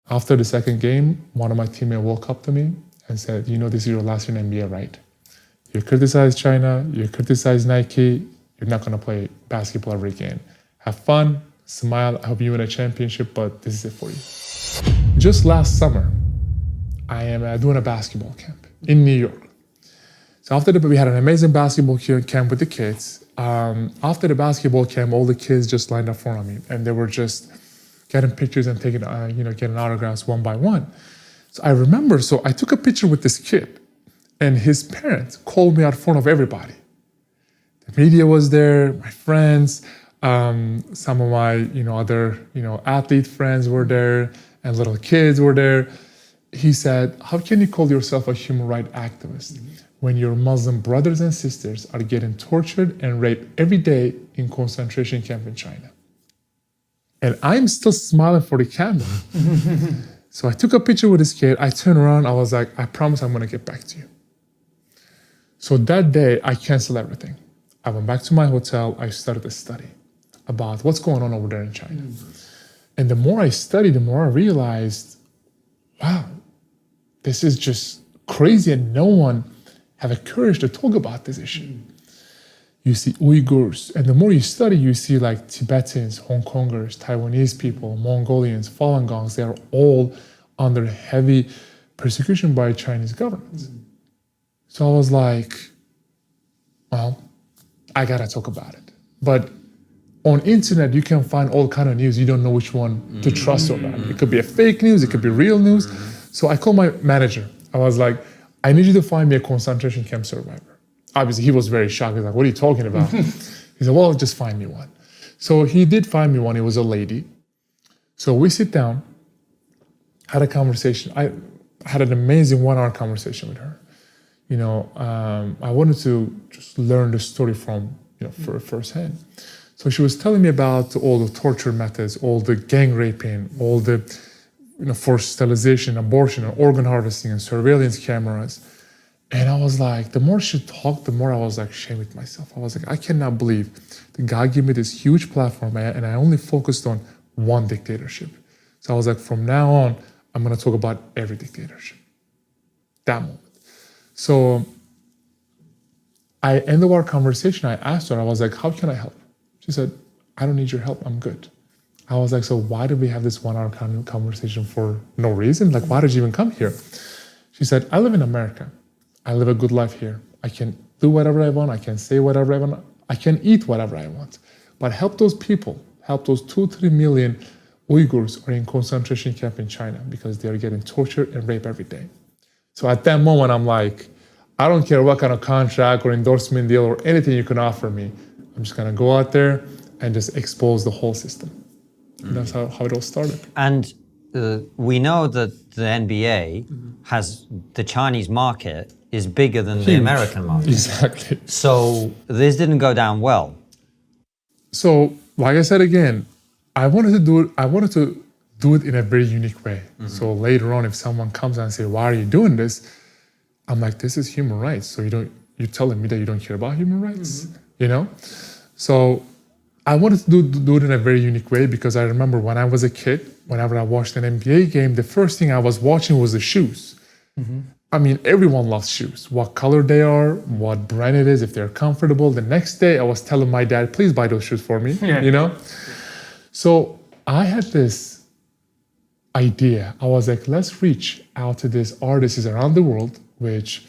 After the second game, one of my teammates walked up to me and said, you know, this is your last year in NBA, right? You criticize China, you criticize Nike, you're not gonna play basketball ever again. Have fun, smile, I hope you win a championship, but this is it for you. Just last summer, I am doing a basketball camp in New York. So after we had an amazing basketball camp with the kids. After the basketball camp, all the kids just lined up in front of me, and they were just getting pictures and taking, getting autographs one by one. So I remember, I took a picture with this kid, and his parents called me out in front of everybody. The media was there, my friends, some of my, other, athlete friends were there, and little kids were there. He said, how can you call yourself a human rights activist when your Muslim brothers and sisters are getting tortured and raped every day in concentration camp in China? And I'm still smiling for the camera. So I took a picture with this kid. I turned around. I was like, I promise I'm going to get back to you. So that day, I canceled everything. I went back to my hotel. I started to study about what's going on over there in China. And the more I studied, the more I realized, wow, this is just crazy, and no one have a courage to talk about this issue. You see Uyghurs, and the more you study, you see like Tibetans, Hong Kongers, Taiwanese people, Mongolians, Falun Gongs, they are all under heavy persecution by Chinese government. So I was like, well, I gotta talk about it. But on internet, you can find all kind of news. You don't know which one to trust or not. It could be a fake news, it could be real news. So I called my manager. I was like, I need you to find me a concentration camp survivor. Obviously, he was very shocked. He's like, what are you talking about? He said, well, just find me one. So he did find me one. It was a lady. So we sit down, had a conversation. I had an amazing 1-hour conversation with her. I wanted to just learn the story from, firsthand. So she was telling me about all the torture methods, all the gang raping, all the forced sterilization, abortion, and organ harvesting, and surveillance cameras. And I was like, the more she talked, the more I was like ashamed with myself. I was like, I cannot believe that God gave me this huge platform, and I only focused on one dictatorship. So I was like, from now on, I'm gonna talk about every dictatorship. That moment. So I ended our conversation. I asked her, I was like, how can I help? She said, I don't need your help, I'm good. I was like, so why did we have this 1-hour conversation for no reason? Like, why did you even come here? She said, I live in America. I live a good life here. I can do whatever I want. I can say whatever I want. I can eat whatever I want. But help those people, help those 2-3 million Uyghurs are in concentration camp in China because they are getting tortured and raped every day. So at that moment, I'm like, I don't care what kind of contract or endorsement deal or anything you can offer me. I'm just gonna go out there and just expose the whole system. And that's how it all started. And we know that the NBA has, the Chinese market is bigger than the American market. Exactly. So this didn't go down well. So, like I said again, I wanted to do it in a very unique way. So later on, if someone comes and says, why are you doing this? I'm like, this is human rights. So you're telling me that you don't care about human rights? So I wanted to do it in a very unique way because I remember when I was a kid, whenever I watched an NBA game, the first thing I was watching was the shoes. I mean, everyone loves shoes. What color they are, what brand it is, if they're comfortable. The next day, I was telling my dad, please buy those shoes for me, So I had this idea. I was like, let's reach out to these artists around the world, which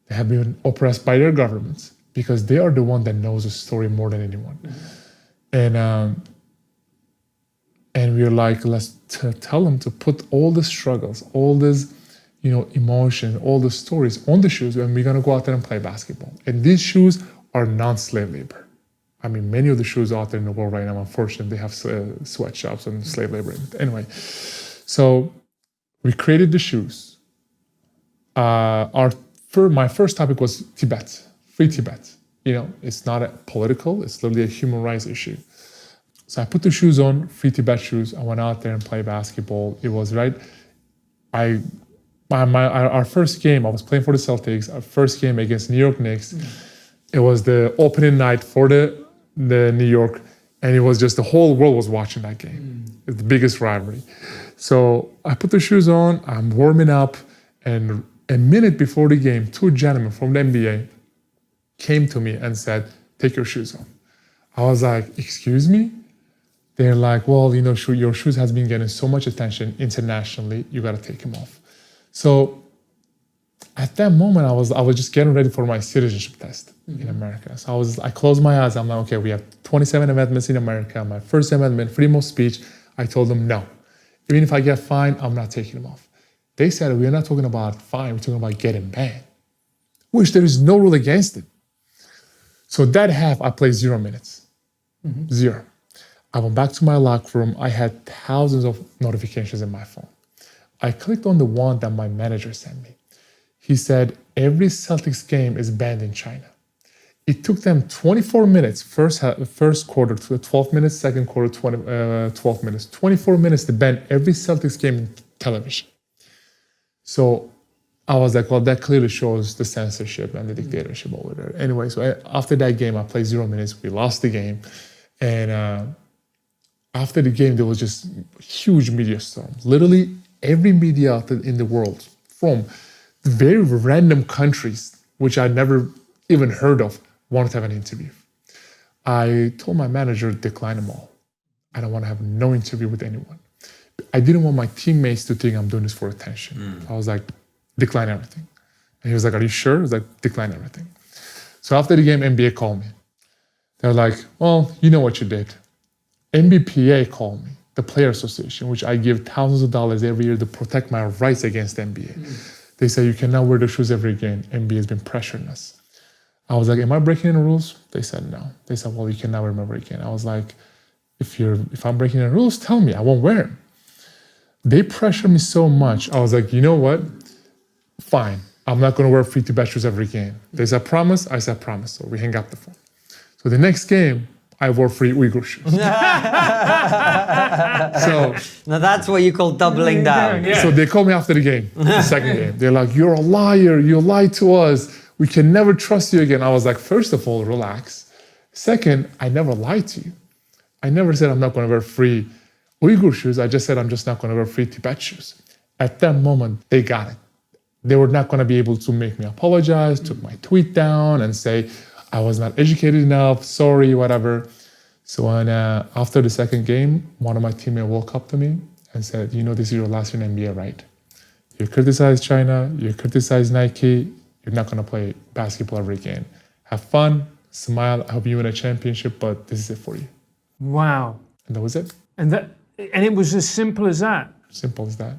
they have been oppressed by their governments because they are the one that knows the story more than anyone. And we were like, let's tell them to put all the struggles, all this, emotion, all the stories on the shoes, and we're gonna go out there and play basketball. And these shoes are non-slave labor. I mean, many of the shoes out there in the world right now, unfortunately, they have sweatshops and slave labor. Anyway, so we created the shoes. My first topic was Tibet, free Tibet. It's not political, it's literally a human rights issue. So I put the shoes on, free Tibet shoes. I went out there and played basketball. It was right. Our first game, I was playing for the Celtics. Our first game against New York Knicks. It was the opening night for the New York, and it was just the whole world was watching that game. It's the biggest rivalry. So I put the shoes on, I'm warming up, and a minute before the game, two gentlemen from the NBA came to me and said, take your shoes off. I was like, excuse me? They're like, well, you know, your shoes has been getting so much attention internationally, you gotta take them off. So at that moment, I was just getting ready for my citizenship test in America. So I closed my eyes, I'm like, okay, we have 27 amendments in America. My first amendment, freedom of speech, I told them no. Even if I get fined, I'm not taking them off. They said, we're not talking about fine, we're talking about getting banned, which there is no rule against it. So that half, I played 0 minutes, 0. I went back to my locker room. I had thousands of notifications in my phone. I clicked on the one that my manager sent me. He said, every Celtics game is banned in China. It took them 24 minutes, first quarter to 12 minutes, second quarter 12 minutes, 24 minutes to ban every Celtics game in television. So I was like, well, that clearly shows the censorship and the dictatorship over there. Anyway, so after that game, I played 0 minutes. We lost the game. And after the game, there was just huge media storm. Literally every media outlet in the world, from very random countries, which I never even heard of, wanted to have an interview. I told my manager to decline them all. I don't want to have no interview with anyone. I didn't want my teammates to think I'm doing this for attention. I was like, decline everything. And he was like, are you sure? I was like, decline everything. So after the game, NBA called me. They're like, well, you know what you did. NBPA called me, the Player Association, which I give thousands of dollars every year to protect my rights against NBA. They say, you cannot wear the shoes every game. NBA has been pressuring us. I was like, am I breaking any rules? They said, no. They said, well, you cannot wear them every game. I was like, if I'm breaking any rules, tell me, I won't wear them. They pressured me so much. I was like, you know what? Fine. I'm not going to wear free to bet shoes every game. They said, promise? I said, promise. So we hang up the phone. So the next game, I wore free Uyghur shoes. So now that's what you call doubling down. So they called me after the game, the second game. They're like, you're a liar. You lied to us. We can never trust you again. I was like, first of all, relax. Second, I never lied to you. I never said I'm not going to wear free Uyghur shoes. I just said I'm just not going to wear free Tibet shoes. At that moment, they got it. They were not going to be able to make me apologize, took my tweet down and say, I was not educated enough, sorry, whatever. So when, after the second game, one of my teammates walked up to me and said, you know, this is your last year in NBA, right? You criticize China, you criticize Nike, you're not going to play basketball every game. Have fun, smile, I hope you win a championship, but this is it for you. Wow. And that was it. And it was as simple as that? Simple as that.